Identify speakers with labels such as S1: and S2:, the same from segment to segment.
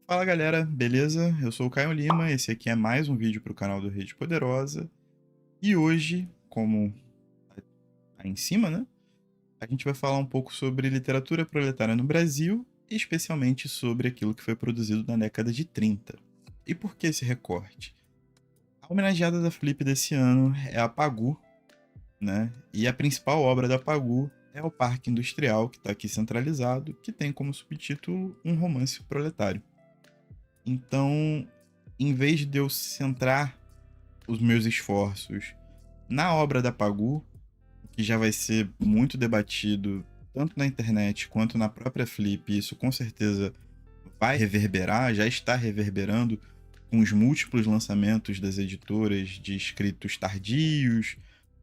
S1: Fala galera, beleza? Eu sou o Caio Lima, esse aqui é mais um vídeo para o canal do Rede Poderosa. E hoje, como tá aí em cima, né? A gente vai falar um pouco sobre literatura proletária no Brasil, e especialmente sobre aquilo que foi produzido na década de 30. E por que esse recorte? A homenageada da Flip desse ano é a Pagu, né? E a principal obra da Pagu é o Parque Industrial, que está aqui centralizado, que tem como subtítulo um romance proletário. Então, em vez de eu centrar os meus esforços na obra da Pagu, que já vai ser muito debatido tanto na internet quanto na própria Flip, isso com certeza vai reverberar, já está reverberando com os múltiplos lançamentos das editoras de escritos tardios,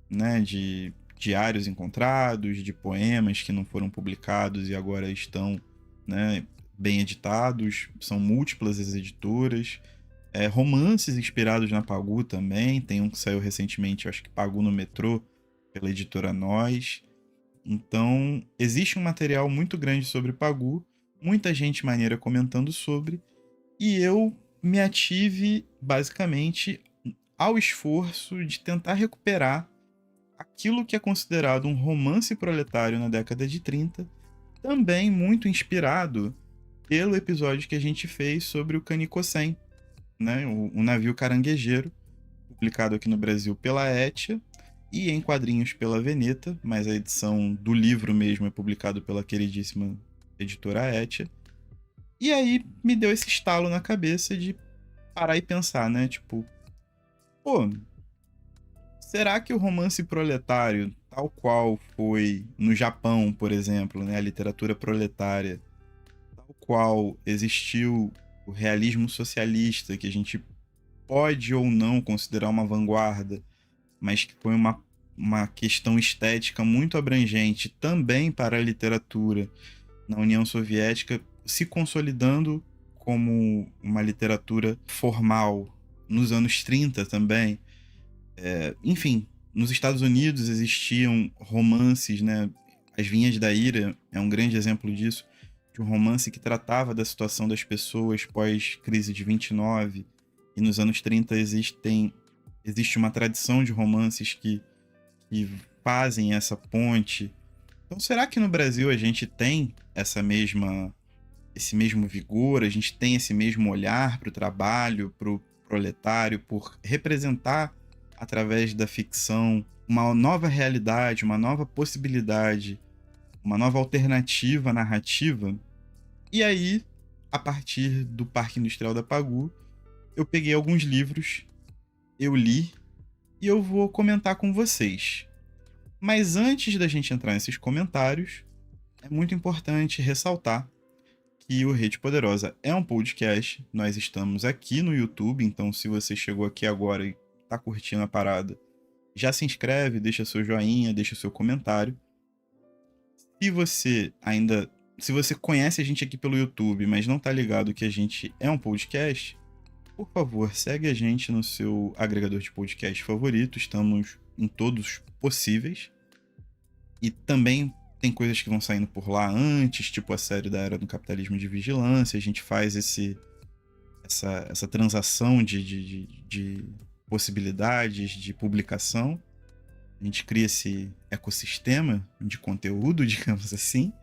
S1: né, de diários encontrados, de poemas que não foram publicados e agora estão, né, bem editados. São múltiplas as editoras. Romances inspirados na Pagu também. Tem um que saiu recentemente, acho que Pagu no Metrô, pela editora Nós. Então, existe um material muito grande sobre Pagu, muita gente maneira comentando sobre, e eu me ative basicamente ao esforço de tentar recuperar aquilo que é considerado um romance proletário na década de 30, também muito inspirado pelo episódio que a gente fez sobre o Kanikosen, né, o navio caranguejeiro, publicado aqui no Brasil pela Etia e em quadrinhos pela Veneta, mas a edição do livro mesmo é publicado pela queridíssima editora Etia. E aí me deu esse estalo na cabeça de parar e pensar, né, tipo, pô, será que o romance proletário, tal qual foi no Japão, por exemplo, né, a literatura proletária, tal qual existiu o realismo socialista, que a gente pode ou não considerar uma vanguarda, mas que foi uma questão estética muito abrangente também para a literatura na União Soviética, se consolidando como uma literatura formal nos anos 30 também. Enfim, nos Estados Unidos existiam romances, né? As Vinhas da Ira é um grande exemplo disso, de um romance que tratava da situação das pessoas pós-crise de 29, e nos anos 30 existe uma tradição de romances que fazem essa ponte. Então, será que no Brasil a gente tem esse mesmo vigor, a gente tem esse mesmo olhar para o trabalho, para o proletário, por representar através da ficção uma nova realidade, uma nova possibilidade, uma nova alternativa narrativa? E aí, a partir do Parque Industrial da Pagu, eu peguei alguns livros, eu li e eu vou comentar com vocês. Mas antes da gente entrar nesses comentários, é muito importante ressaltar que o Rede Poderosa é um podcast. Nós estamos aqui no YouTube, então se você chegou aqui agora e tá curtindo a parada, já se inscreve, deixa seu joinha, deixa seu comentário. Se você conhece a gente aqui pelo YouTube, mas não tá ligado que a gente é um podcast, por favor, segue a gente no seu agregador de podcast favorito. Estamos em todos possíveis. E também tem coisas que vão saindo por lá antes, tipo a série da Era do Capitalismo de Vigilância. A gente faz essa transação de possibilidades de publicação. A gente cria esse ecossistema de conteúdo, digamos assim.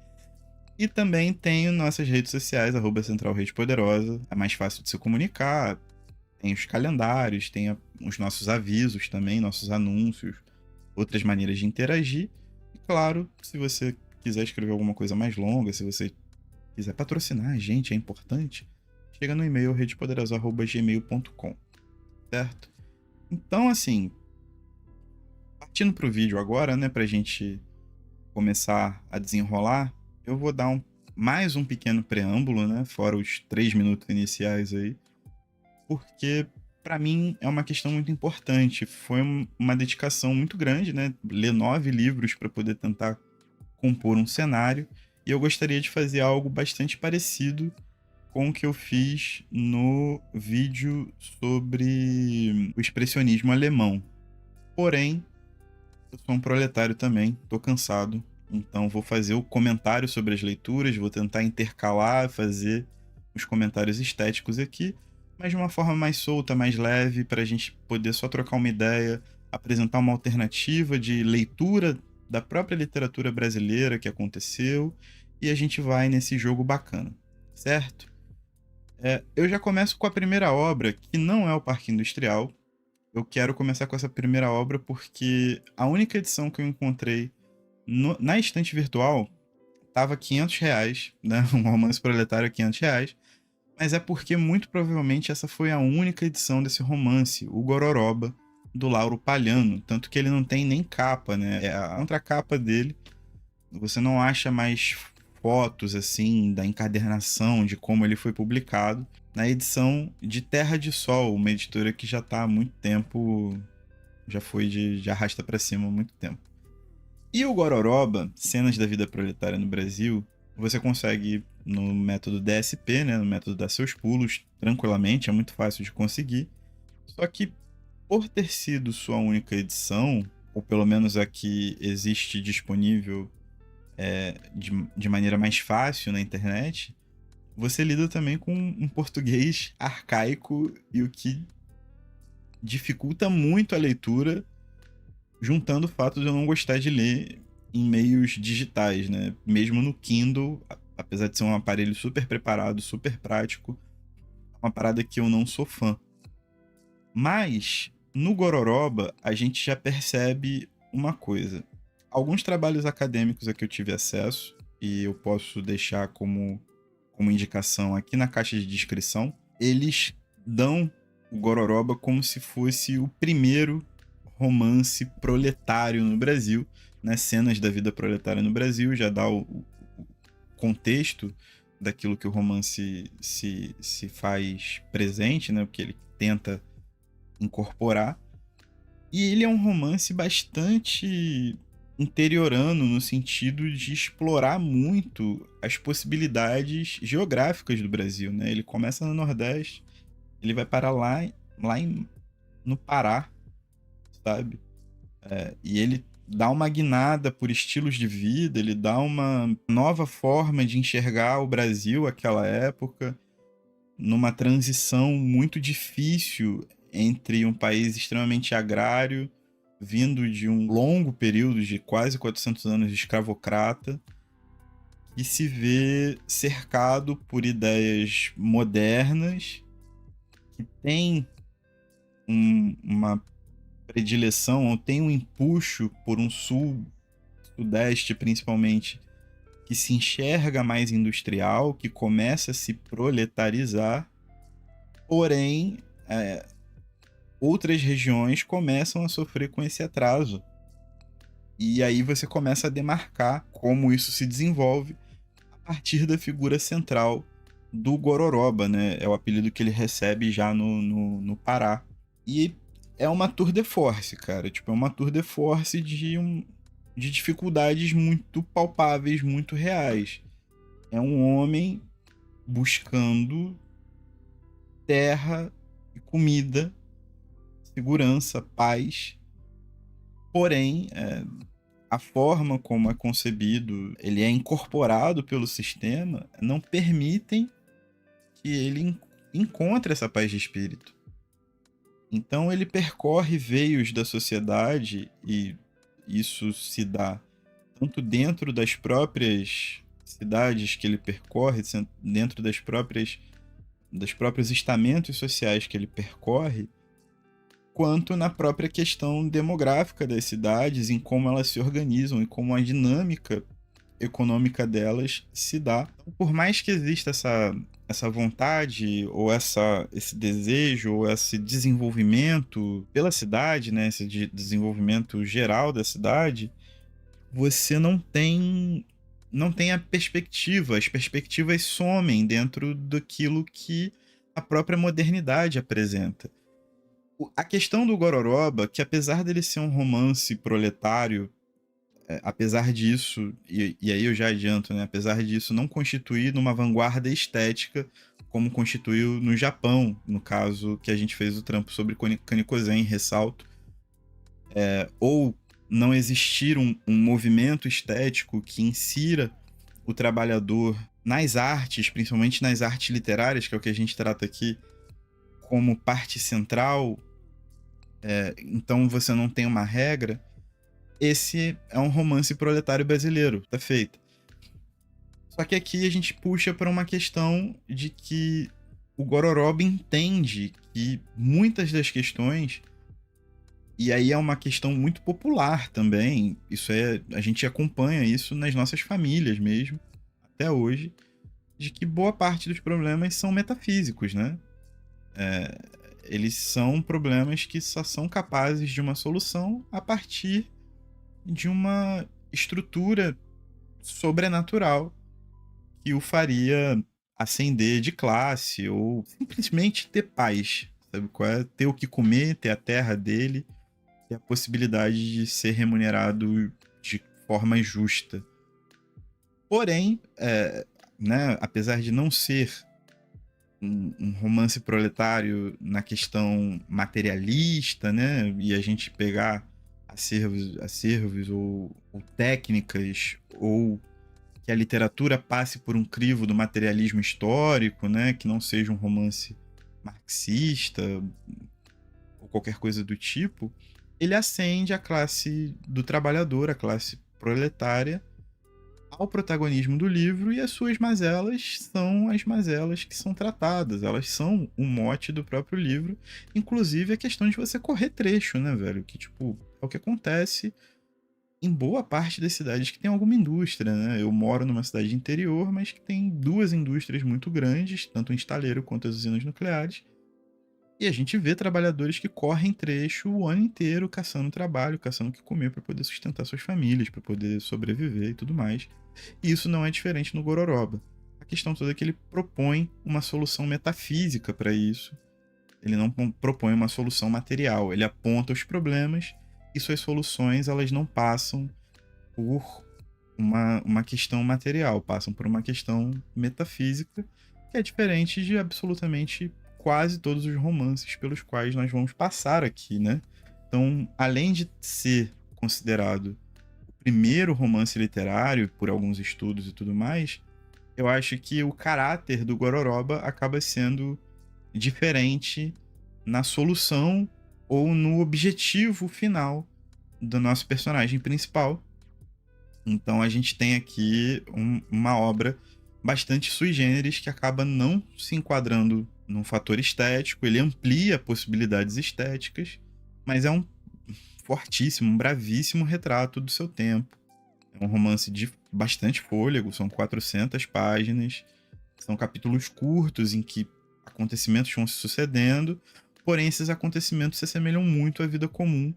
S1: E também tem nossas redes sociais, @Central Rede Poderosa. É mais fácil de se comunicar. Tem os calendários, tem os nossos avisos também, nossos anúncios, outras maneiras de interagir. E claro, se você quiser escrever alguma coisa mais longa, se você quiser patrocinar a gente, é importante, chega no e-mail redepoderosa@gmail.com, certo? Então, assim, partindo pro vídeo agora, né, pra gente começar a desenrolar, eu vou dar mais um pequeno preâmbulo, né, fora os 3 minutos iniciais aí, porque para mim é uma questão muito importante. Foi uma dedicação muito grande, né, ler 9 livros para poder tentar compor um cenário, e eu gostaria de fazer algo bastante parecido com o que eu fiz no vídeo sobre o expressionismo alemão. Porém, eu sou um proletário também, tô cansado, então vou fazer o comentário sobre as leituras, vou tentar intercalar, fazer os comentários estéticos aqui, mas de uma forma mais solta, mais leve, para a gente poder só trocar uma ideia, apresentar uma alternativa de leitura da própria literatura brasileira que aconteceu, e a gente vai nesse jogo bacana, certo? Eu já começo com a primeira obra, que não é o Parque Industrial. Eu quero começar com essa primeira obra porque a única edição que eu encontrei na estante virtual tava R$ 500, né? Um romance proletário R$ 500. Mas é porque muito provavelmente essa foi a única edição desse romance, o Gororoba, do Lauro Palhano. Tanto que ele não tem nem capa, né? É a contracapa dele. Você não acha mais fotos, assim, da encadernação, de como ele foi publicado, na edição de Terra de Sol, uma editora que já está há muito tempo, já foi de arrasta para cima há muito tempo. E o Gororoba, Cenas da Vida Proletária no Brasil, você consegue no método DSP, né, no método dar seus pulos, tranquilamente, é muito fácil de conseguir. Só que, por ter sido sua única edição, ou pelo menos a que existe disponível de maneira mais fácil na internet, você lida também com um português arcaico, e o que dificulta muito a leitura, juntando o fato de eu não gostar de ler em meios digitais, né? Mesmo no Kindle, apesar de ser um aparelho super preparado, super prático, é uma parada que eu não sou fã. Mas, no Gororoba, a gente já percebe uma coisa. Alguns trabalhos acadêmicos a que eu tive acesso, e eu posso deixar como indicação aqui na caixa de descrição, eles dão o Gororoba como se fosse o primeiro romance proletário no Brasil, né? Cenas da vida proletária no Brasil, já dá o contexto daquilo que o romance se faz presente, né? O que ele tenta incorporar. E ele é um romance bastante interiorano, no sentido de explorar muito as possibilidades geográficas do Brasil, né? Ele começa no Nordeste, ele vai parar no Pará, sabe? E ele dá uma guinada por estilos de vida, ele dá uma nova forma de enxergar o Brasil àquela época, numa transição muito difícil entre um país extremamente agrário, vindo de um longo período de quase 400 anos de escravocrata, e se vê cercado por ideias modernas, que tem uma predileção, ou tem um empuxo por um sudeste principalmente, que se enxerga mais industrial, que começa a se proletarizar, porém outras regiões começam a sofrer com esse atraso. E aí você começa a demarcar como isso se desenvolve a partir da figura central do Gororoba, né? É o apelido que ele recebe já no Pará. E é uma tour de force, cara. Tipo, é uma tour de force de dificuldades muito palpáveis, muito reais. É um homem buscando terra e comida, segurança, paz. Porém, a forma como é concebido, ele é incorporado pelo sistema, não permitem que ele encontre essa paz de espírito. Então ele percorre veios da sociedade, e isso se dá tanto dentro das próprias cidades que ele percorre, dentro dos próprios estamentos sociais que ele percorre, quanto na própria questão demográfica das cidades, em como elas se organizam e como a dinâmica econômica delas se dá. Então, por mais que exista essa vontade, ou esse desejo, ou esse desenvolvimento pela cidade, né, esse desenvolvimento geral da cidade, você não tem a perspectiva, as perspectivas somem dentro daquilo que a própria modernidade apresenta. A questão do Gororoba, que apesar dele ser um romance proletário, apesar disso, e aí eu já adianto, né? Apesar disso não constituir numa vanguarda estética como constituiu no Japão, no caso que a gente fez o trampo sobre Kanikozen, ressalto, ou não existir um movimento estético que insira o trabalhador nas artes, principalmente nas artes literárias, que é o que a gente trata aqui como parte central, então você não tem uma regra, esse é um romance proletário brasileiro, tá feito. Só que aqui a gente puxa para uma questão de que o Gororoba entende que muitas das questões, e aí é uma questão muito popular também, a gente acompanha isso nas nossas famílias mesmo, até hoje, de que boa parte dos problemas são metafísicos, né? Eles são problemas que só são capazes de uma solução a partir de uma estrutura sobrenatural que o faria ascender de classe ou simplesmente ter paz, sabe qual é? Ter o que comer, ter a terra dele, ter a possibilidade de ser remunerado de forma justa. Porém, né, apesar de não ser um romance proletário na questão materialista, né, e a gente pegar acervos ou técnicas, ou que a literatura passe por um crivo do materialismo histórico, né, que não seja um romance marxista ou qualquer coisa do tipo, ele acende a classe do trabalhador, a classe proletária, ao protagonismo do livro, e as suas mazelas são as mazelas que são tratadas, elas são o mote do próprio livro, inclusive a questão de você correr trecho, né, velho, que tipo, é o que acontece em boa parte das cidades que tem alguma indústria, né? Eu moro numa cidade interior, mas que tem duas indústrias muito grandes, tanto o estaleiro quanto as usinas nucleares. E a gente vê trabalhadores que correm trecho o ano inteiro caçando trabalho, caçando o que comer para poder sustentar suas famílias, para poder sobreviver e tudo mais. E isso não é diferente no Gororoba. A questão toda é que ele propõe uma solução metafísica para isso. Ele não propõe uma solução material. Ele aponta os problemas e suas soluções, elas não passam por uma questão material, passam por uma questão metafísica, que é diferente de absolutamente quase todos os romances pelos quais nós vamos passar aqui, né? Então, além de ser considerado o primeiro romance literário por alguns estudos e tudo mais, eu acho que o caráter do Gororoba acaba sendo diferente na solução ou no objetivo final do nosso personagem principal. Então a gente tem aqui uma obra bastante sui generis que acaba não se enquadrando num fator estético, ele amplia possibilidades estéticas, mas é um fortíssimo, um bravíssimo retrato do seu tempo. É um romance de bastante fôlego, são 400 páginas, são capítulos curtos em que acontecimentos vão se sucedendo, porém esses acontecimentos se assemelham muito à vida comum.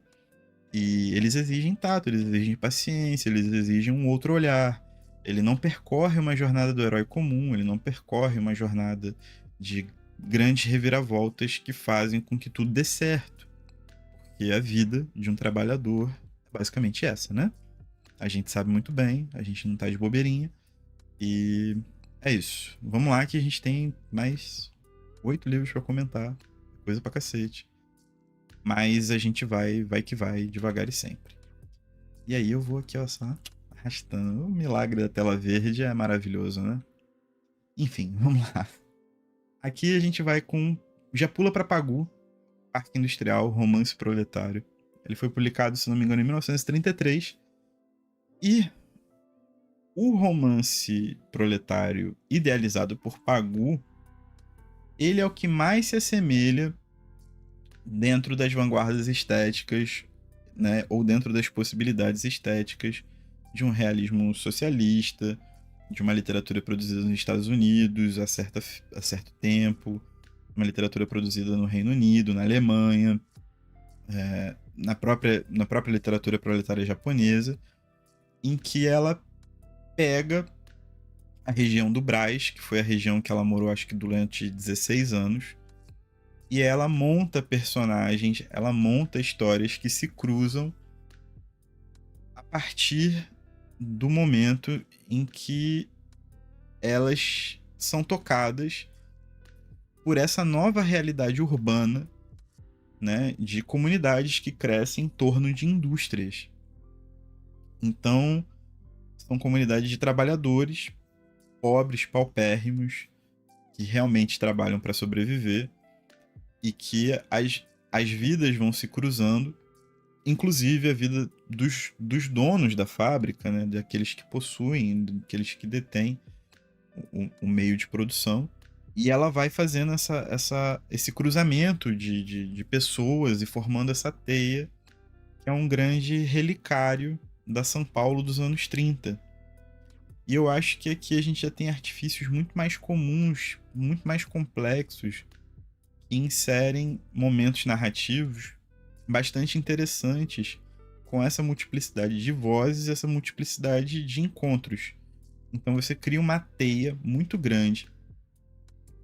S1: E eles exigem tato, eles exigem paciência, eles exigem um outro olhar. Ele não percorre uma jornada do herói comum, ele não percorre uma jornada de grandes reviravoltas que fazem com que tudo dê certo. Porque a vida de um trabalhador é basicamente essa, né? A gente sabe muito bem, a gente não tá de bobeirinha. E é isso. Vamos lá que a gente tem mais 8 livros pra comentar. Coisa pra cacete. Mas a gente vai que vai, devagar e sempre. E aí eu vou aqui, ó, só arrastando. O milagre da tela verde é maravilhoso, né? Enfim, vamos lá. Aqui a gente vai com... Já pula pra Pagu, Parque Industrial, Romance Proletário. Ele foi publicado, se não me engano, em 1933. E o romance proletário idealizado por Pagu, ele é o que mais se assemelha dentro das vanguardas estéticas, né, ou dentro das possibilidades estéticas de um realismo socialista, de uma literatura produzida nos Estados Unidos a certo tempo, uma literatura produzida no Reino Unido, na Alemanha, na própria literatura proletária japonesa, em que ela pega a região do Brás, que foi a região que ela morou acho que durante 16 anos, e ela monta personagens, ela monta histórias que se cruzam a partir do momento em que elas são tocadas por essa nova realidade urbana, né, de comunidades que crescem em torno de indústrias. Então, são comunidades de trabalhadores, pobres, paupérrimos, que realmente trabalham para sobreviver e que as vidas vão se cruzando, inclusive a vida dos donos da fábrica, né, daqueles que possuem, daqueles que detêm o meio de produção. E ela vai fazendo esse cruzamento de pessoas e formando essa teia, que é um grande relicário da São Paulo dos anos 30. E eu acho que aqui a gente já tem artifícios muito mais comuns, muito mais complexos, que inserem momentos narrativos bastante interessantes com essa multiplicidade de vozes, essa multiplicidade de encontros. Então você cria uma teia muito grande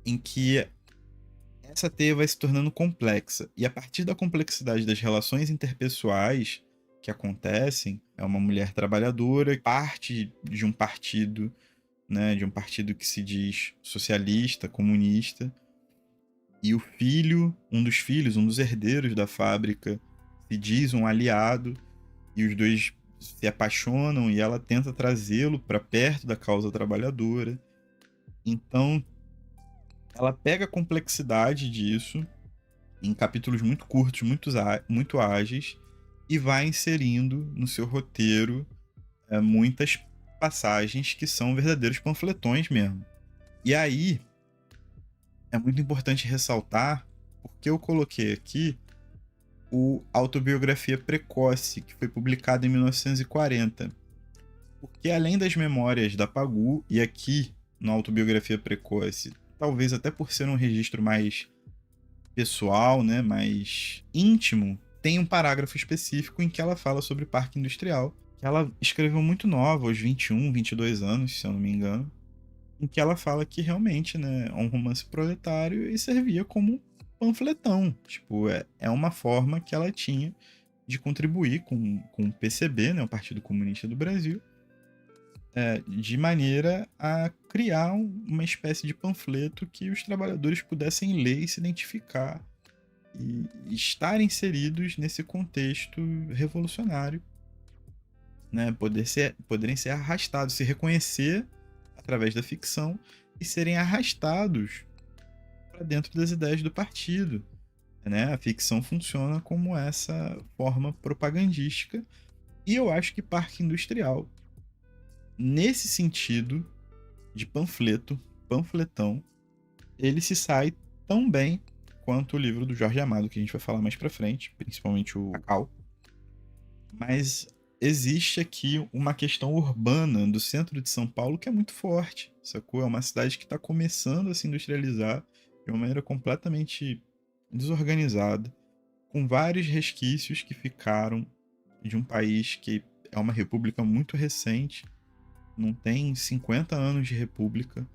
S1: em que essa teia vai se tornando complexa. E a partir da complexidade das relações interpessoais que acontecem, é uma mulher trabalhadora, parte de um partido, né, de um partido que se diz socialista, comunista, e o filho, um dos herdeiros da fábrica, se diz um aliado, e os dois se apaixonam e ela tenta trazê-lo para perto da causa trabalhadora. Então, ela pega a complexidade disso em capítulos muito curtos, muito ágeis, e vai inserindo no seu roteiro muitas passagens que são verdadeiros panfletões mesmo. E aí, é muito importante ressaltar, porque eu coloquei aqui o Autobiografia Precoce, que foi publicado em 1940. Porque além das memórias da Pagu, e aqui na Autobiografia Precoce, talvez até por ser um registro mais pessoal, né, mais íntimo, tem um parágrafo específico em que ela fala sobre parque industrial, que ela escreveu muito nova, aos 21, 22 anos, se eu não me engano, em que ela fala que realmente, né, é um romance proletário e servia como panfletão. Tipo, é uma forma que ela tinha de contribuir com o PCB, né, o Partido Comunista do Brasil, de maneira a criar uma espécie de panfleto que os trabalhadores pudessem ler e se identificar e estar inseridos nesse contexto revolucionário, né? Poderem ser arrastados, se reconhecer através da ficção e serem arrastados para dentro das ideias do partido, né? A ficção funciona como essa forma propagandística e eu acho que Parque Industrial, nesse sentido de panfletão, ele se sai tão bem quanto o livro do Jorge Amado, que a gente vai falar mais pra frente, principalmente o Cacau. Mas existe aqui uma questão urbana do centro de São Paulo que é muito forte, sacou? É uma cidade que está começando a se industrializar de uma maneira completamente desorganizada, com vários resquícios que ficaram de um país que é uma república muito recente, não tem 50 anos de república,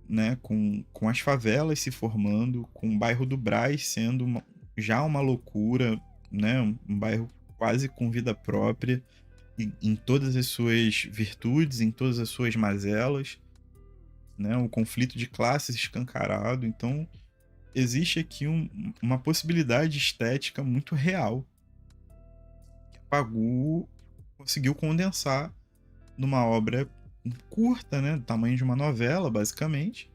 S1: né, com as favelas se formando, com o bairro do Brás sendo já uma loucura, né, um bairro quase com vida própria, em todas as suas virtudes, em todas as suas mazelas, né, o conflito de classes escancarado. Então, existe aqui uma possibilidade estética muito real que a Pagu conseguiu condensar numa obra curta, né, do tamanho de uma novela, basicamente,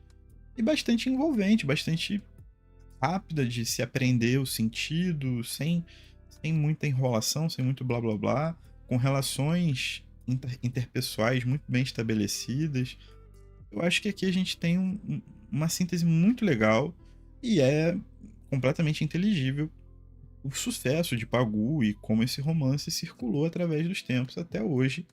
S1: e bastante envolvente, bastante rápida de se aprender o sentido, sem muita enrolação, sem muito blá blá blá, com relações interpessoais muito bem estabelecidas. Eu acho que aqui a gente tem uma síntese muito legal e é completamente inteligível o sucesso de Pagu e como esse romance circulou através dos tempos até hoje,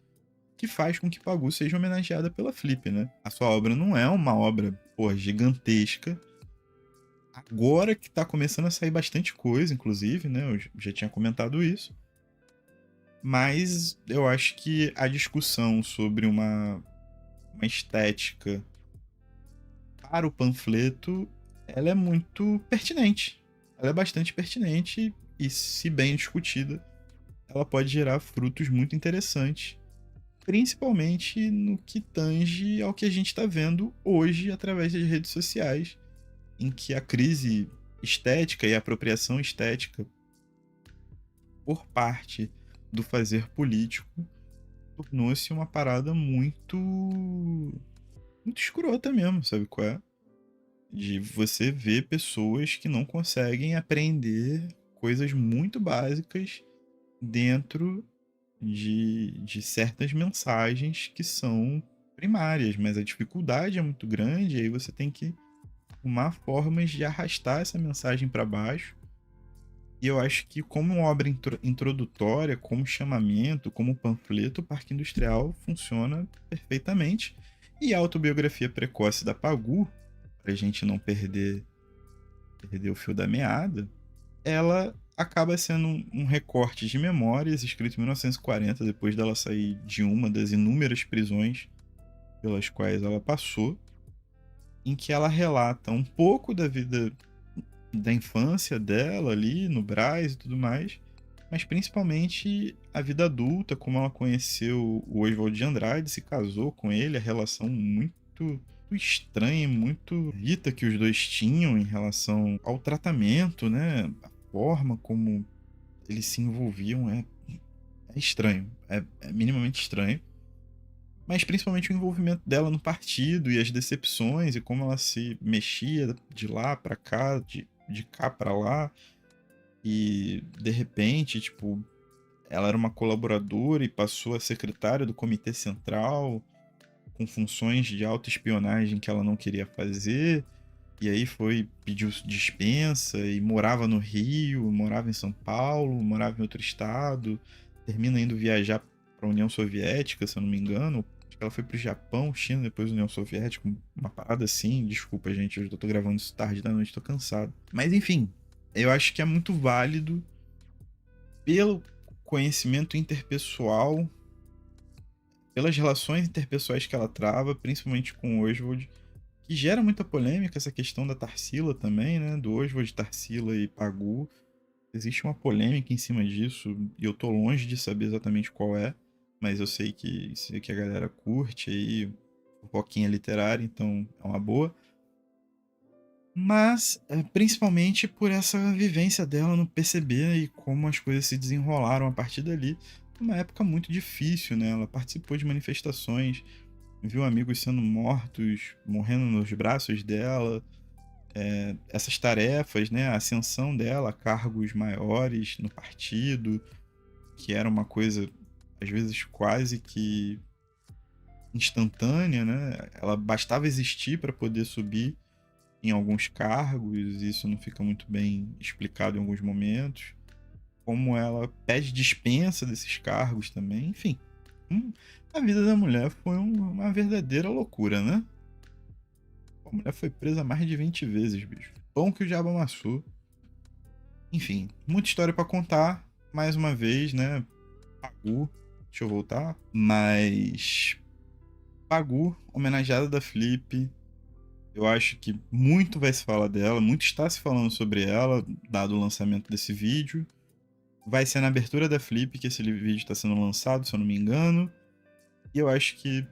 S1: que faz com que Pagu seja homenageada pela Flip, né? A sua obra não é uma obra, pô, gigantesca. Agora que tá começando a sair bastante coisa, inclusive, né? Eu já tinha comentado isso. Mas eu acho que a discussão sobre uma estética para o panfleto, ela é muito pertinente. Ela é bastante pertinente e, se bem discutida, ela pode gerar frutos muito interessantes, principalmente no que tange ao que a gente está vendo hoje através das redes sociais, em que a crise estética e a apropriação estética por parte do fazer político tornou-se uma parada muito muito escrota mesmo, sabe qual é? De você ver pessoas que não conseguem aprender coisas muito básicas dentro de certas mensagens que são primárias, mas a dificuldade é muito grande, e aí você tem que arrumar formas de arrastar essa mensagem para baixo. E eu acho que, como obra introdutória, como chamamento, como panfleto, o Parque Industrial funciona perfeitamente. E a autobiografia precoce da Pagu, para a gente não perder o fio da meada, ela acaba sendo um recorte de memórias escrito em 1940, depois dela sair de uma das inúmeras prisões pelas quais ela passou, em que ela relata um pouco da vida da infância dela ali no Brás e tudo mais, mas principalmente a vida adulta, como ela conheceu o Oswald de Andrade, se casou com ele, a relação muito estranha, muito rita que os dois tinham em relação ao tratamento, né? A forma como eles se envolviam é estranho, é minimamente estranho. Mas principalmente o envolvimento dela no partido e as decepções e como ela se mexia de lá pra cá, de cá pra lá. E de repente, tipo, ela era uma colaboradora e passou a secretária do Comitê Central, com funções de autoespionagem que ela não queria fazer. E aí pediu dispensa e morava no Rio, morava em São Paulo, morava em outro estado, termina indo viajar para a União Soviética, se eu não me engano. Acho que ela foi pro Japão, China, depois União Soviética, uma parada assim. Desculpa, gente, eu tô gravando isso tarde da noite, tô cansado. Mas enfim, eu acho que é muito válido pelo conhecimento interpessoal, pelas relações interpessoais que ela trava, principalmente com o Oswald, que gera muita polêmica essa questão da Tarsila também, né? Do Oswald, Tarsila e Pagu. Existe uma polêmica em cima disso e eu tô longe de saber exatamente qual é, mas eu sei que a galera curte aí, fofoquinha literária, então é uma boa. Mas principalmente por essa vivência dela no PCB e como as coisas se desenrolaram a partir dali. Uma época muito difícil, né? Ela participou de manifestações, viu amigos sendo mortos, morrendo nos braços dela. Essas tarefas, né? A ascensão dela a cargos maiores no partido, que era uma coisa, às vezes, quase que instantânea, né? Ela bastava existir para poder subir em alguns cargos, isso não fica muito bem explicado em alguns momentos. Como ela pede dispensa desses cargos também, enfim. A vida da mulher foi uma verdadeira loucura, né? A mulher foi presa mais de 20 vezes, bicho. Pão que o diabo amassou. Enfim, muita história pra contar. Mais uma vez, né? Pagu. Deixa eu voltar. Mas. Pagu, homenageada da Flip. Eu acho que muito vai se falar dela, muito está se falando sobre ela, dado o lançamento desse vídeo. Vai ser na abertura da Flip que esse vídeo está sendo lançado, se eu não me engano. E eu acho que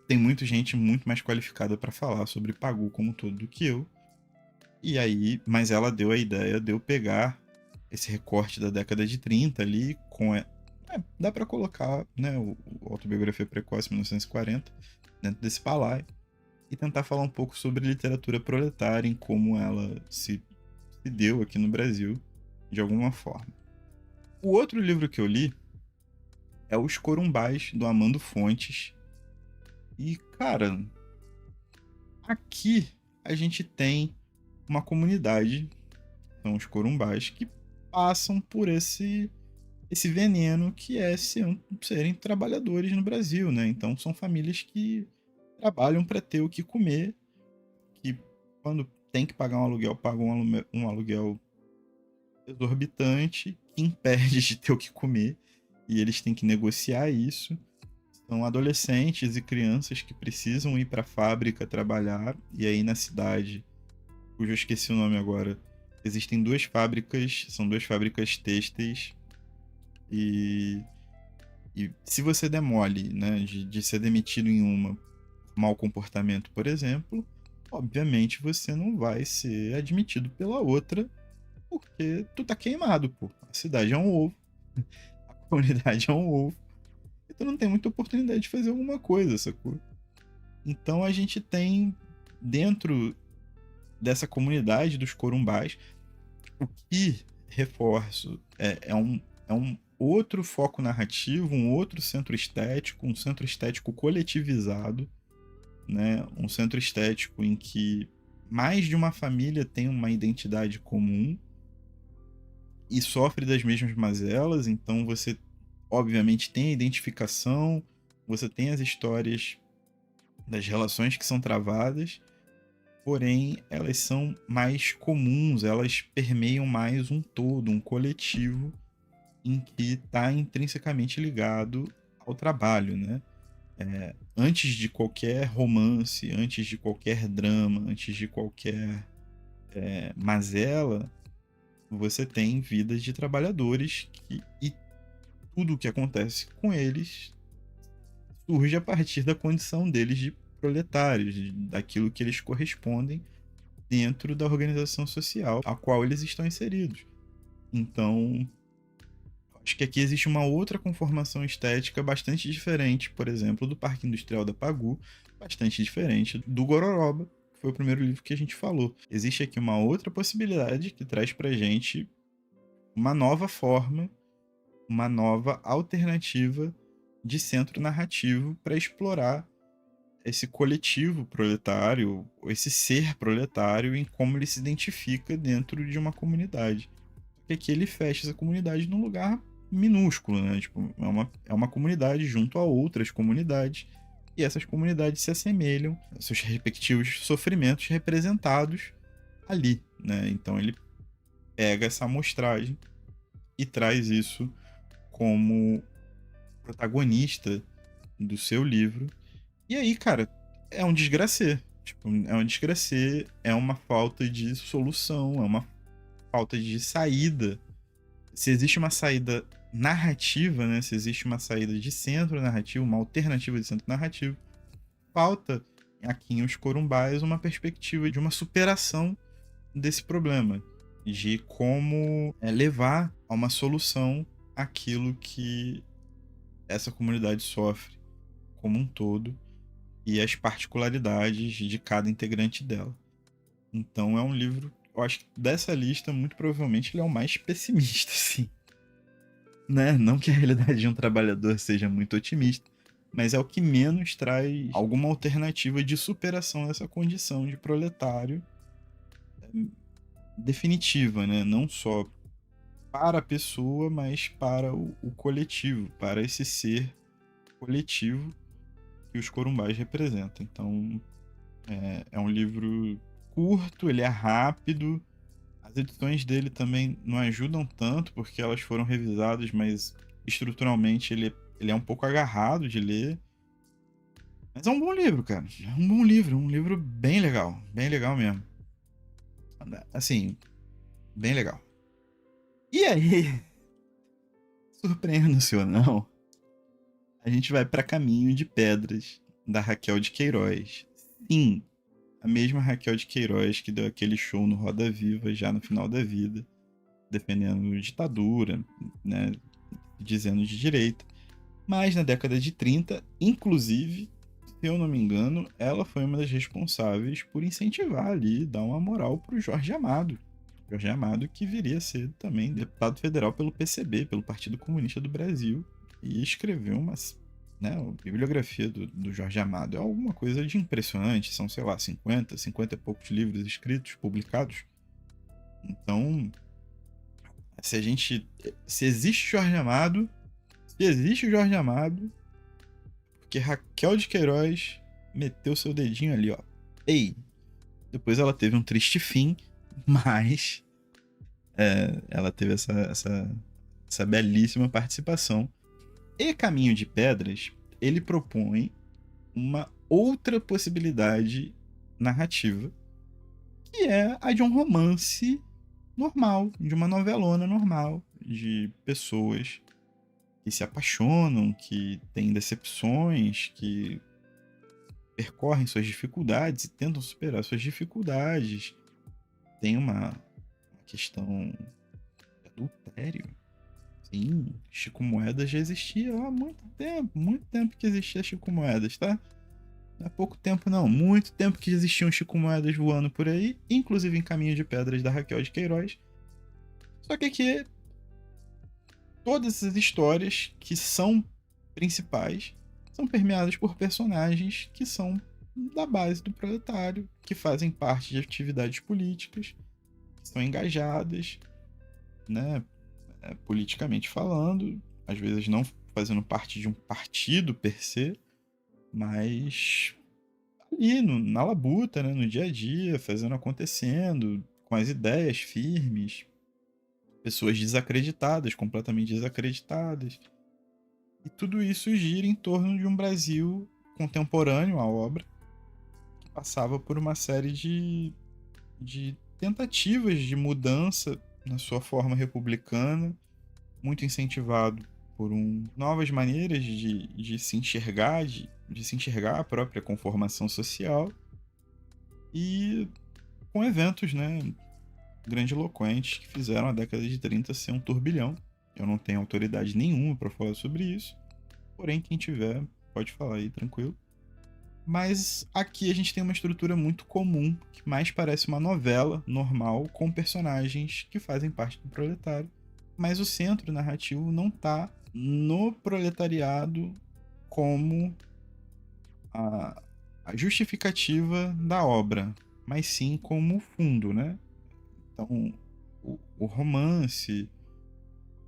S1: tem muita gente muito mais qualificada para falar sobre Pagu como um todo do que eu. E aí, mas ela deu a ideia de eu pegar esse recorte da década de 30 ali, dá para colocar, né, o Autobiografia Precoce 1940 dentro desse balaio e tentar falar um pouco sobre literatura proletária, em como ela se deu aqui no Brasil de alguma forma. O outro livro que eu li é Os Corumbás, do Amando Fontes. E, cara, aqui a gente tem uma comunidade, são os corumbás, que passam por esse veneno que é serem trabalhadores no Brasil, né? Então são famílias que trabalham para ter o que comer, que quando tem que pagar um aluguel, pagam um aluguel exorbitante, que impede de ter o que comer, e eles têm que negociar isso. São adolescentes e crianças que precisam ir para a fábrica trabalhar, e aí na cidade, cujo eu esqueci o nome agora, existem duas fábricas, são duas fábricas têxteis, e se você demole, né, de ser demitido em uma por mau comportamento, por exemplo, obviamente você não vai ser admitido pela outra, porque tu tá queimado, pô. A cidade é um ovo, a comunidade é um ovo, e tu não tem muita oportunidade de fazer alguma coisa, sacou? Então a gente tem dentro dessa comunidade dos corumbás, o que, reforço, é um outro foco narrativo, um outro centro estético, um centro estético coletivizado, né? Um centro estético em que mais de uma família tem uma identidade comum e sofre das mesmas mazelas, então você obviamente tem a identificação, você tem as histórias das relações que são travadas, porém elas são mais comuns, elas permeiam mais um todo, um coletivo em que está intrinsecamente ligado ao trabalho, né? Antes de qualquer romance, antes de qualquer drama, antes de qualquer mazela, você tem vidas de trabalhadores e tudo o que acontece com eles surge a partir da condição deles de proletários, daquilo que eles correspondem dentro da organização social a qual eles estão inseridos. Então, acho que aqui existe uma outra conformação estética bastante diferente, por exemplo, do Parque Industrial da Pagu, bastante diferente do Gororoba, que foi o primeiro livro que a gente falou. Existe aqui uma outra possibilidade que traz pra gente uma nova forma, uma nova alternativa de centro narrativo para explorar esse coletivo proletário, esse ser proletário, em como ele se identifica dentro de uma comunidade. Porque aqui ele fecha essa comunidade num lugar minúsculo, né? Tipo, é uma comunidade junto a outras comunidades, e essas comunidades se assemelham aos seus respectivos sofrimentos representados ali, né? Então ele pega essa amostragem e traz isso como protagonista do seu livro. E aí, cara, é um desgracê. Tipo, é um desgracê, é uma falta de solução, é uma falta de saída. Se existe uma saída narrativa, né? Se existe uma saída de centro narrativo, uma alternativa de centro narrativo, falta aqui em Os Corumbais uma perspectiva de uma superação desse problema, de como levar a uma solução aquilo que essa comunidade sofre como um todo e as particularidades de cada integrante dela. Então é um livro, eu acho que dessa lista, muito provavelmente ele é o mais pessimista, sim. Né? Não que a realidade de um trabalhador seja muito otimista, mas é o que menos traz alguma alternativa de superação dessa condição de proletário definitiva, né? Não só para a pessoa, mas para o coletivo, para esse ser coletivo que os corumbás representam. Então, é um livro curto, ele é rápido. As edições dele também não ajudam tanto, porque elas foram revisadas, mas estruturalmente ele é um pouco agarrado de ler. Mas é um bom livro, cara. É um livro bem legal mesmo. Assim, bem legal. E aí, surpreenda-se ou não, a gente vai para Caminho de Pedras, da Raquel de Queiroz. Sim, a mesma Raquel de Queiroz que deu aquele show no Roda Viva já no final da vida, defendendo ditadura, né, dizendo de direita. Mas na década de 30, inclusive, se eu não me engano, ela foi uma das responsáveis por incentivar ali, dar uma moral pro Jorge Amado. Jorge Amado, que viria a ser também deputado federal pelo PCB, pelo Partido Comunista do Brasil, e escreveu né, a bibliografia do Jorge Amado. É alguma coisa de impressionante, são, sei lá, 50 e poucos livros escritos, publicados. Então, se existe Jorge Amado, porque Raquel de Queiroz meteu seu dedinho ali, ó. Ei! Depois ela teve um triste fim, mas ela teve essa belíssima participação. E Caminho de Pedras, ele propõe uma outra possibilidade narrativa, que é a de um romance normal, de uma novelona normal, de pessoas que se apaixonam, que têm decepções, que percorrem suas dificuldades e tentam superar suas dificuldades. Tem uma questão de adultério. Sim, Chico Moedas já existia há muito tempo que existia Chico Moedas, tá? Não é pouco tempo, não. Muito tempo que existiam Chico Moedas voando por aí, inclusive em Caminho de Pedras da Raquel de Queiroz. Só que aqui, todas as histórias que são principais são permeadas por personagens que são da base do proletário, que fazem parte de atividades políticas, que são engajadas, né, politicamente falando, às vezes não fazendo parte de um partido per se, mas ali na labuta, né, no dia a dia, fazendo acontecendo, com as ideias firmes, pessoas desacreditadas, completamente desacreditadas. E tudo isso gira em torno de um Brasil contemporâneo à obra, que passava por uma série de tentativas de mudança na sua forma republicana, muito incentivado por novas maneiras de se enxergar, de se enxergar a própria conformação social e com eventos, né, grandiloquentes que fizeram a década de 30 ser um turbilhão. Eu não tenho autoridade nenhuma para falar sobre isso, porém quem tiver pode falar aí tranquilo. Mas aqui a gente tem uma estrutura muito comum, que mais parece uma novela normal, com personagens que fazem parte do proletário. Mas o centro narrativo não está no proletariado como a, a justificativa da obra, mas sim como fundo, né? Então, o romance,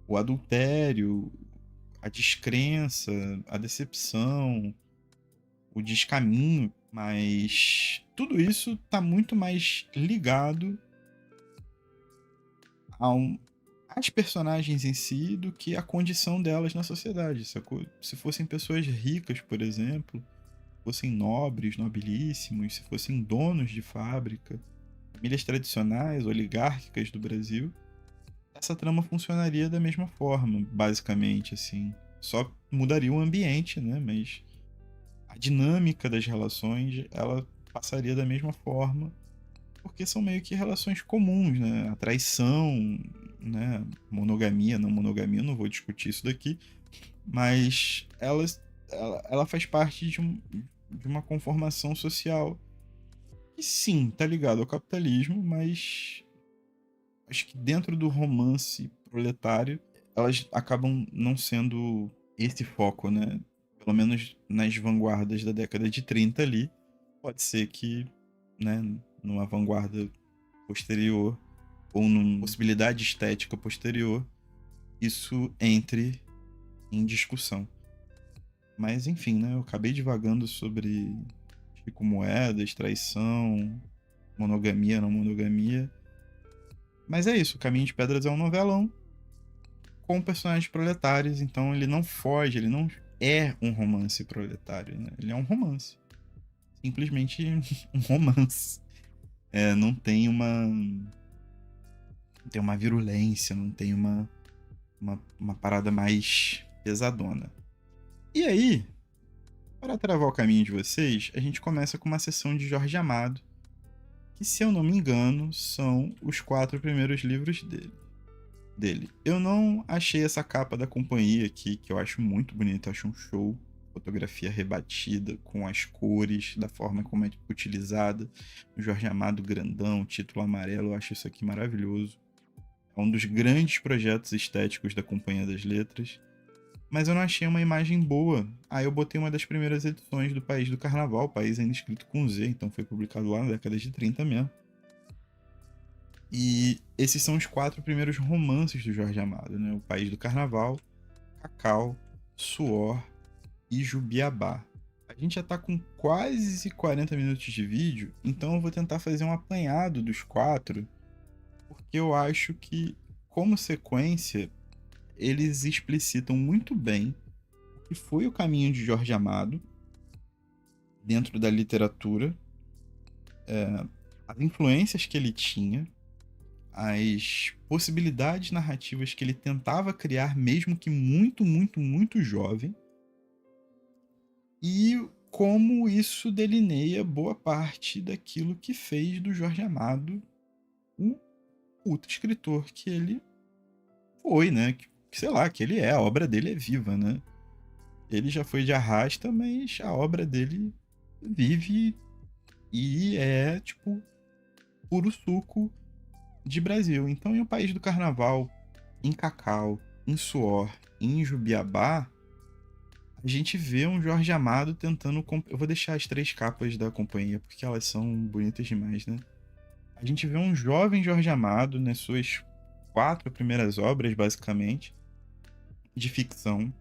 S1: o adultério, a descrença, a decepção, o descaminho, mas tudo isso está muito mais ligado às personagens em si do que à condição delas na sociedade, sacou? Se fossem pessoas ricas, por exemplo, fossem nobres, nobilíssimos, se fossem donos de fábrica, famílias tradicionais, oligárquicas do Brasil, essa trama funcionaria da mesma forma, basicamente, assim. Só mudaria o ambiente, né? Mas a dinâmica das relações, ela passaria da mesma forma, porque são meio que relações comuns, né? A traição, né? Monogamia, não monogamia, não vou discutir isso daqui, mas ela faz parte de uma conformação social que sim, tá ligado ao capitalismo, mas acho que dentro do romance proletário, elas acabam não sendo esse foco, né? Pelo menos nas vanguardas da década de 30 ali. Pode ser que, né, numa vanguarda posterior, ou numa possibilidade estética posterior, isso entre em discussão. Mas enfim, né? Eu acabei divagando sobre Chico Moedas, traição, monogamia, não monogamia. Mas é isso, Caminho de Pedras é um novelão com personagens proletários, então ele não foge, ele não é um romance proletário, né? Ele é um romance. Simplesmente um romance. Não tem uma virulência, não tem uma parada mais pesadona. E aí, para travar o caminho de vocês, a gente começa com uma sessão de Jorge Amado, que, se eu não me engano, são os 4 primeiros livros dele. Eu não achei essa capa da companhia aqui, que eu acho muito bonita, acho um show. Fotografia rebatida, com as cores, da forma como é utilizada. O Jorge Amado grandão, título amarelo, eu acho isso aqui maravilhoso. É um dos grandes projetos estéticos da Companhia das Letras. Mas eu não achei uma imagem boa. Aí eu botei uma das primeiras edições do País do Carnaval, país ainda escrito com Z, então foi publicado lá na década de 30 mesmo. E esses são os 4 primeiros romances do Jorge Amado, né? O País do Carnaval, Cacau, Suor e Jubiabá. A gente já tá com quase 40 minutos de vídeo, então eu vou tentar fazer um apanhado dos 4, porque eu acho que, como sequência, eles explicitam muito bem o que foi o caminho de Jorge Amado dentro da literatura, as influências que ele tinha, as possibilidades narrativas que ele tentava criar, mesmo que muito, muito, muito jovem, e como isso delineia boa parte daquilo que fez do Jorge Amado um puto escritor que ele foi, né? Que, sei lá, que ele é, a obra dele é viva, né? Ele já foi de arrasta, mas a obra dele vive e é, tipo, puro suco de Brasil. Então, em O País do Carnaval, em Cacau, em Suor, em Jubiabá, a gente vê um Jorge Amado tentando. Eu vou deixar as 3 capas da companhia, porque elas são bonitas demais, né? A gente vê um jovem Jorge Amado nas suas 4 primeiras obras, basicamente, de ficção,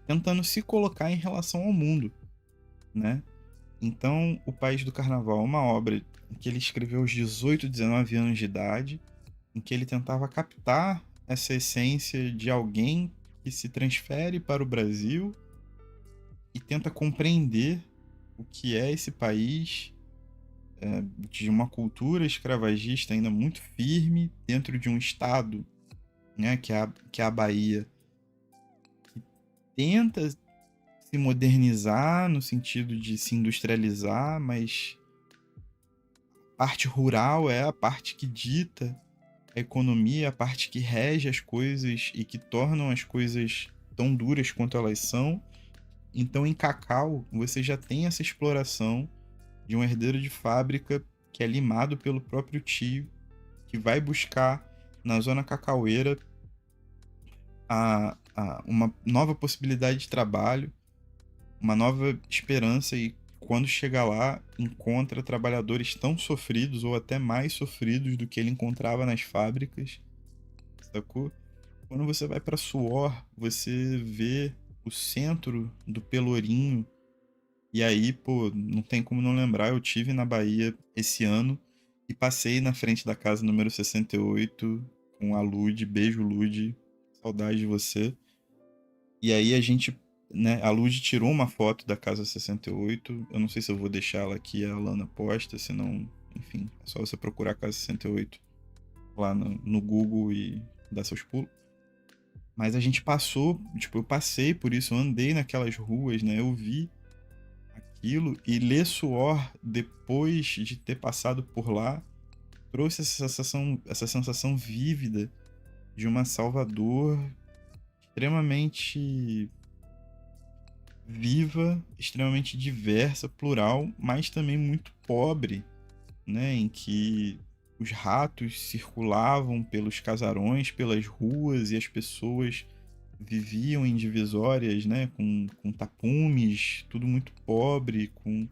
S1: tentando se colocar em relação ao mundo, né? Então, O País do Carnaval é uma obra em que ele escreveu aos 18, 19 anos de idade, em que ele tentava captar essa essência de alguém que se transfere para o Brasil e tenta compreender o que é esse país, de uma cultura escravagista ainda muito firme dentro de um estado, né, que é a Bahia, que tenta se modernizar no sentido de se industrializar, mas a parte rural é a parte que dita a economia, a parte que rege as coisas e que tornam as coisas tão duras quanto elas são. Então, em Cacau, você já tem essa exploração de um herdeiro de fábrica que é limado pelo próprio tio, que vai buscar na zona cacaueira uma nova possibilidade de trabalho, uma nova esperança, e quando chega lá, encontra trabalhadores tão sofridos ou até mais sofridos do que ele encontrava nas fábricas, sacou? Quando você vai para Suor, você vê o centro do Pelourinho. E aí, pô, não tem como não lembrar, eu tive na Bahia esse ano e passei na frente da casa número 68 com a Lud, beijo Lud, saudade de você. E aí a gente, né, a Lud tirou uma foto da casa 68, eu não sei se eu vou deixar ela aqui, a Alana posta, senão, enfim, é só você procurar a casa 68 lá no Google e dar seus pulos. Mas a gente passou, tipo, eu passei por isso, eu andei naquelas ruas, né, eu vi aquilo, e ler Suor depois de ter passado por lá trouxe essa sensação vívida de uma Salvador extremamente viva, extremamente diversa, plural, mas também muito pobre, né, em que os ratos circulavam pelos casarões, pelas ruas, e as pessoas viviam em divisórias, né, com tapumes, tudo muito pobre, com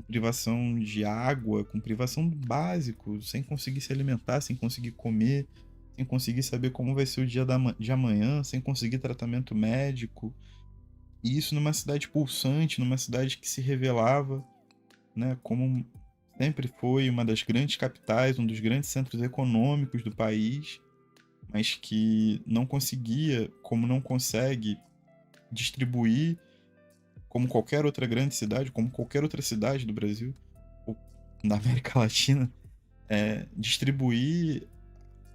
S1: privação de água, com privação do básico, sem conseguir se alimentar, sem conseguir comer, sem conseguir saber como vai ser o dia de amanhã, sem conseguir tratamento médico. E isso numa cidade pulsante, numa cidade que se revelava, né, como sempre foi uma das grandes capitais, um dos grandes centros econômicos do país, mas que não conseguia, como não consegue, distribuir como qualquer outra grande cidade, como qualquer outra cidade do Brasil, ou da América Latina, distribuir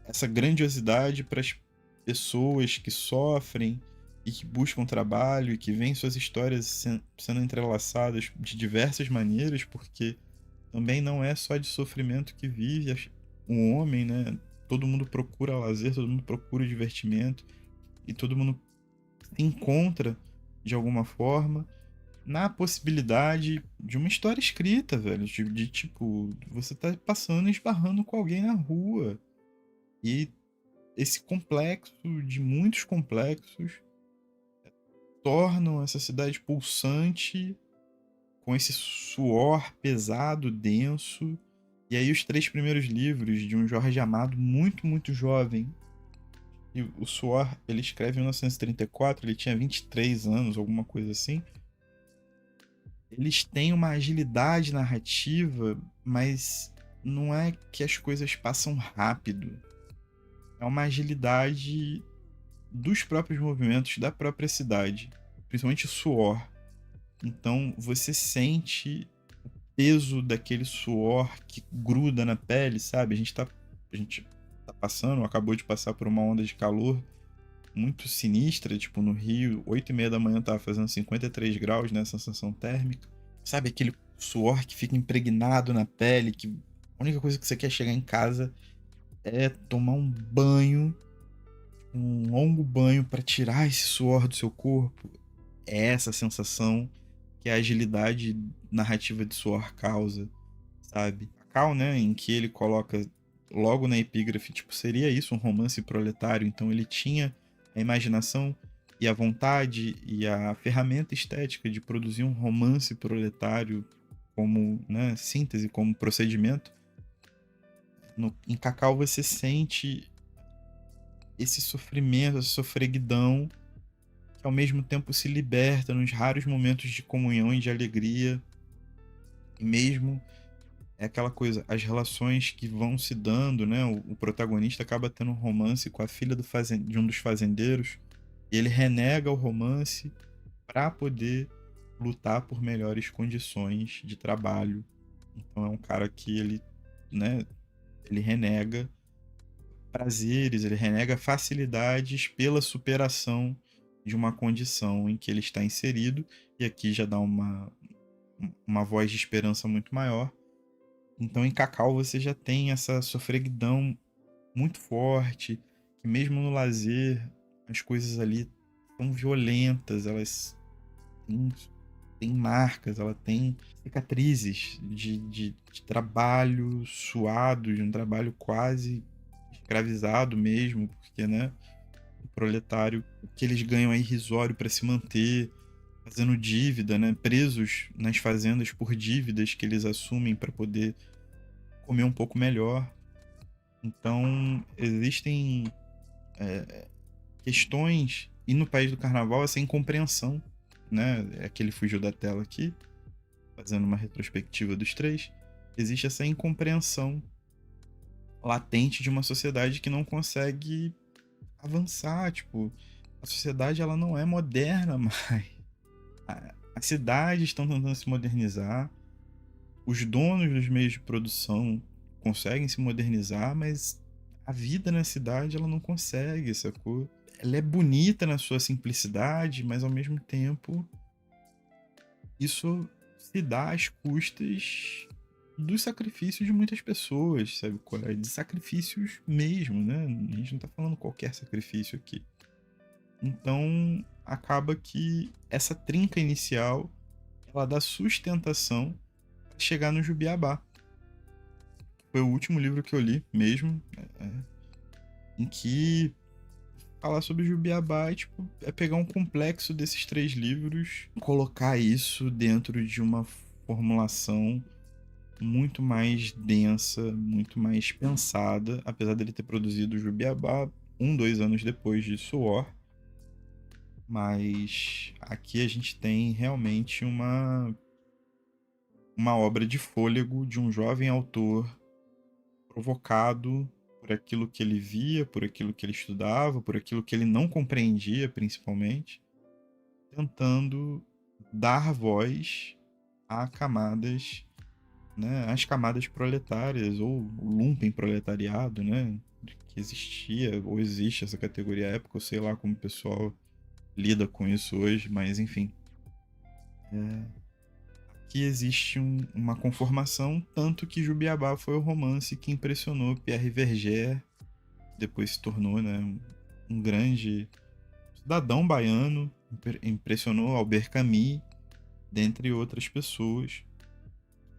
S1: essa grandiosidade para as pessoas que sofrem e que buscam trabalho e que veem suas histórias sendo entrelaçadas de diversas maneiras, porque também não é só de sofrimento que vive o homem, né? Todo mundo procura lazer, todo mundo procura divertimento e todo mundo se encontra de alguma forma na possibilidade de uma história escrita, velho. De tipo, você tá passando e esbarrando com alguém na rua. E esse complexo de muitos complexos tornam essa cidade pulsante, com esse suor pesado, denso. E aí os 3 primeiros livros de um Jorge Amado muito, muito jovem. E o Suor, ele escreve em 1934, ele tinha 23 anos, alguma coisa assim. Eles têm uma agilidade narrativa, mas não é que as coisas passam rápido. É uma agilidade dos próprios movimentos da própria cidade, principalmente o suor. Então você sente o peso daquele suor que gruda na pele, sabe? A gente tá passando, acabou de passar por uma onda de calor muito sinistra, tipo no Rio, 8h30 da manhã tava fazendo 53 graus, né, sensação térmica. Sabe aquele suor que fica impregnado na pele, que a única coisa que você quer chegar em casa é tomar um banho, um longo banho para tirar esse suor do seu corpo. É essa sensação que é a agilidade narrativa de Suor Causa, sabe? A Cal, né, em que ele coloca logo na epígrafe, tipo, seria isso um romance proletário, então ele tinha a imaginação e a vontade e a ferramenta estética de produzir um romance proletário como, né, síntese, como procedimento. Em Cacau você sente esse sofrimento, essa sofreguidão, que ao mesmo tempo se liberta nos raros momentos de comunhão e de alegria. E mesmo é aquela coisa, as relações que vão se dando, né? O protagonista acaba tendo um romance com a filha de um dos fazendeiros, e ele renega o romance para poder lutar por melhores condições de trabalho. Então é um cara que ele, né, ele renega prazeres, ele renega facilidades pela superação de uma condição em que ele está inserido, e aqui já dá uma voz de esperança muito maior. Então em Cacau você já tem essa sofreguidão muito forte, que mesmo no lazer as coisas ali são violentas, elas têm, têm marcas, ela tem cicatrizes de trabalho suado, de um trabalho quase escravizado mesmo, porque, né, o proletário, o que eles ganham é irrisório para se manter, fazendo dívida, né, presos nas fazendas por dívidas que eles assumem para poder comer um pouco melhor. Então, existem questões, e no País do Carnaval essa incompreensão, né, é que ele fugiu da tela aqui, fazendo uma retrospectiva dos três, existe essa incompreensão latente de uma sociedade que não consegue avançar, tipo, a sociedade ela não é moderna mais. As cidades estão tentando se modernizar, os donos dos meios de produção conseguem se modernizar, mas a vida na cidade ela não consegue, sacou? Ela é bonita na sua simplicidade, mas ao mesmo tempo isso se dá às custas dos sacrifícios de muitas pessoas, sabe? De sacrifícios mesmo, né? A gente não tá falando qualquer sacrifício aqui. Então, acaba que essa trinca inicial, ela dá sustentação para chegar no Jubiabá. Foi o último livro que eu li mesmo, em que falar sobre Jubiabá tipo, é pegar um complexo desses três livros, colocar isso dentro de uma formulação muito mais densa, muito mais pensada, apesar dele ter produzido Jubiabá 2 anos depois de Suor. Mas aqui a gente tem realmente uma obra de fôlego de um jovem autor provocado por aquilo que ele via, por aquilo que ele estudava, por aquilo que ele não compreendia, principalmente, tentando dar voz a camadas, né, as camadas proletárias ou o lumpen proletariado, né, que existia ou existe essa categoria à época, eu sei lá como o pessoal lida com isso hoje, mas enfim. Aqui existe uma conformação, tanto que Jubiabá foi o romance que impressionou Pierre Verger, que depois se tornou, né, um grande cidadão baiano, impressionou Albert Camus, dentre outras pessoas,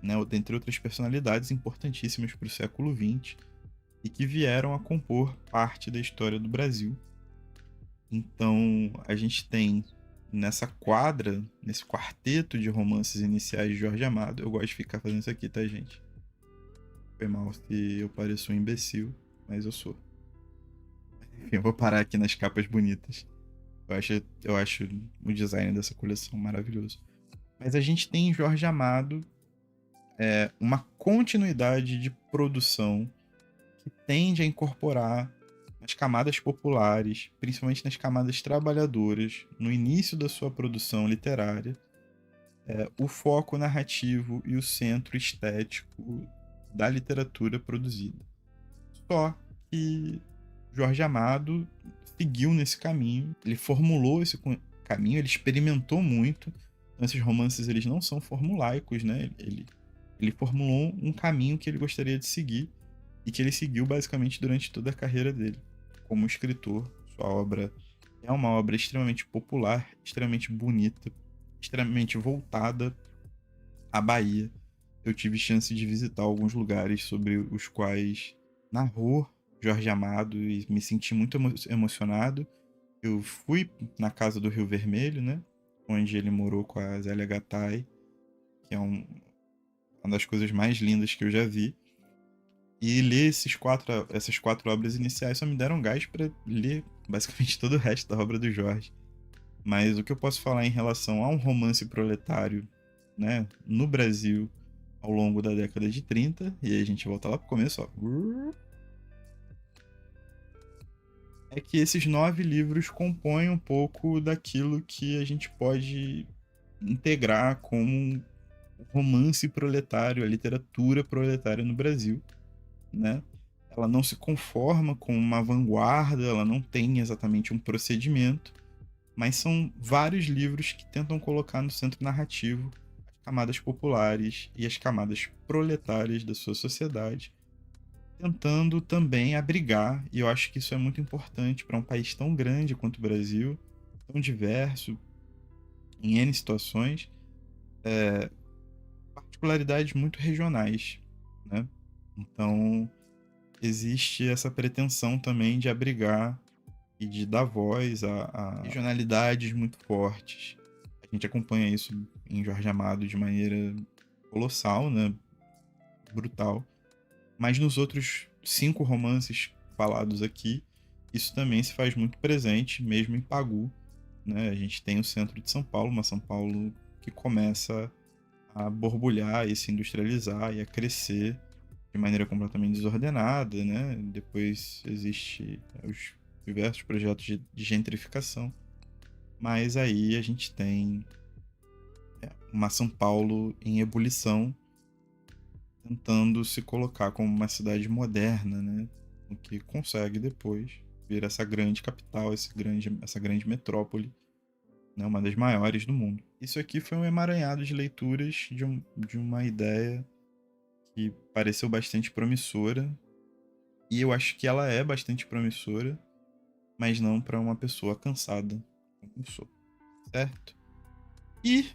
S1: né, dentre outras personalidades importantíssimas para o século XX e que vieram a compor parte da história do Brasil. Então, a gente tem nessa quadra, nesse quarteto de romances iniciais de Jorge Amado, eu gosto de ficar fazendo isso aqui, tá, gente? Foi mal se eu pareço um imbecil, mas eu sou. Enfim, eu vou parar aqui nas capas bonitas. Eu acho o design dessa coleção maravilhoso. Mas a gente tem em Jorge Amado uma continuidade de produção que tende a incorporar nas camadas populares, principalmente nas camadas trabalhadoras, no início da sua produção literária, o foco narrativo e o centro estético da literatura produzida. Só que Jorge Amado seguiu nesse caminho, ele formulou esse caminho, ele experimentou muito. Então, esses romances eles não são formulaicos, né? Ele formulou um caminho que ele gostaria de seguir e que ele seguiu basicamente durante toda a carreira dele como escritor. Sua obra é uma obra extremamente popular, extremamente bonita. extremamente voltada à Bahia. Eu tive chance de visitar alguns lugares sobre os quais narrou Jorge Amado e me senti muito emocionado. Eu fui na casa do Rio Vermelho, né? Onde ele morou com a Zélia Gattai, que é uma das coisas mais lindas que eu já vi. E ler essas quatro obras iniciais só me deram gás para ler basicamente todo o resto da obra do Jorge. Mas o que eu posso falar em relação a um romance proletário, né, no Brasil ao longo da década de 30, e aí a gente volta lá pro começo, ó. É que esses 9 livros compõem um pouco daquilo que a gente pode integrar como o romance proletário, a literatura proletária no Brasil, né? Ela não se conforma com uma vanguarda, ela não tem exatamente um procedimento, mas são vários livros que tentam colocar no centro narrativo as camadas populares e as camadas proletárias da sua sociedade, tentando também abrigar, e eu acho que isso é muito importante para um país tão grande quanto o Brasil, tão diverso, em N situações, particularidades muito regionais, né? Então, existe essa pretensão também de abrigar e de dar voz a regionalidades muito fortes. A gente acompanha isso em Jorge Amado de maneira colossal, né? Brutal. Mas nos outros 5 romances falados aqui, isso também se faz muito presente, mesmo em Pagu, né? A gente tem o centro de São Paulo, uma São Paulo que começa a borbulhar e se industrializar e a crescer de maneira completamente desordenada, né? Depois existe os diversos projetos de gentrificação, mas aí a gente tem uma São Paulo em ebulição, tentando se colocar como uma cidade moderna, né? O que consegue depois vir essa grande capital, essa grande metrópole, né? Uma das maiores do mundo. Isso aqui foi um emaranhado de leituras de uma ideia que pareceu bastante promissora, e eu acho que ela é bastante promissora, mas não para uma pessoa cansada como eu sou, certo? E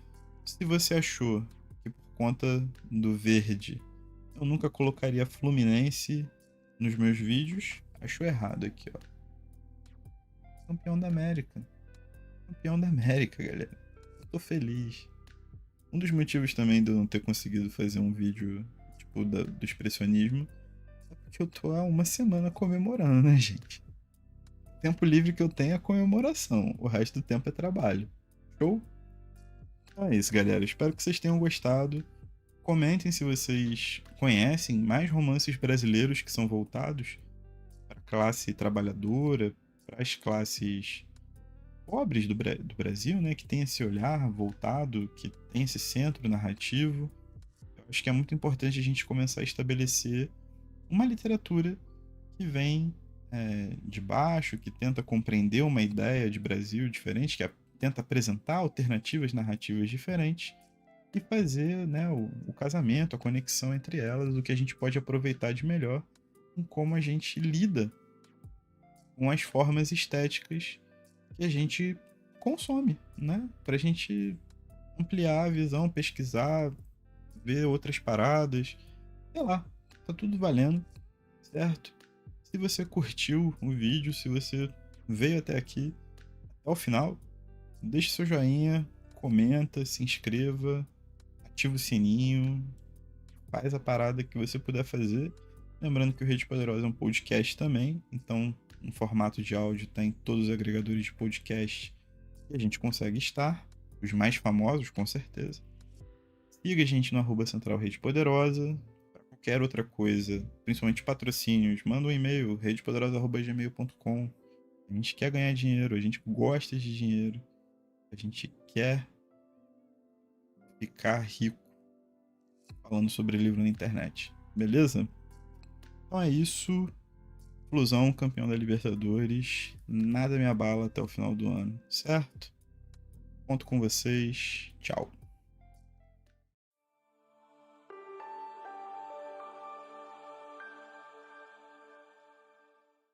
S1: se você achou que por conta do verde eu nunca colocaria Fluminense nos meus vídeos, achou errado aqui, ó. Campeão da América. Campeão da América, galera. Eu tô feliz. Um dos motivos também de eu não ter conseguido fazer um vídeo tipo do expressionismo é porque eu tô há uma semana comemorando, né, gente? O tempo livre que eu tenho é comemoração. O resto do tempo é trabalho. Show? Então é isso, galera. Espero que vocês tenham gostado. Comentem se vocês conhecem mais romances brasileiros que são voltados para a classe trabalhadora, para as classes pobres do Brasil, né? Que tem esse olhar voltado, que tem esse centro narrativo. Eu acho que é muito importante a gente começar a estabelecer uma literatura que vem de baixo, que tenta compreender uma ideia de Brasil diferente, que tenta apresentar alternativas narrativas diferentes e fazer, né, o casamento, a conexão entre elas, o que a gente pode aproveitar de melhor em como a gente lida com as formas estéticas que a gente consome, né? Pra gente ampliar a visão, pesquisar, ver outras paradas, sei lá, tá tudo valendo, certo? Se você curtiu o vídeo, se você veio até aqui, até o final, deixe seu joinha, comenta, se inscreva, ativa o sininho, faz a parada que você puder fazer. Lembrando que o Rede Poderosa é um podcast também, então em formato de áudio tá em todos os agregadores de podcast que a gente consegue estar, os mais famosos com certeza. Siga a gente no @Central Rede Poderosa. Para qualquer outra coisa, principalmente patrocínios, manda um e-mail, redepoderosa@gmail.com. A gente quer ganhar dinheiro, a gente gosta de dinheiro, a gente quer ficar rico falando sobre livro na internet, beleza? Então é isso. Flusão, campeão da Libertadores. Nada me abala até o final do ano, certo? Conto com vocês. Tchau.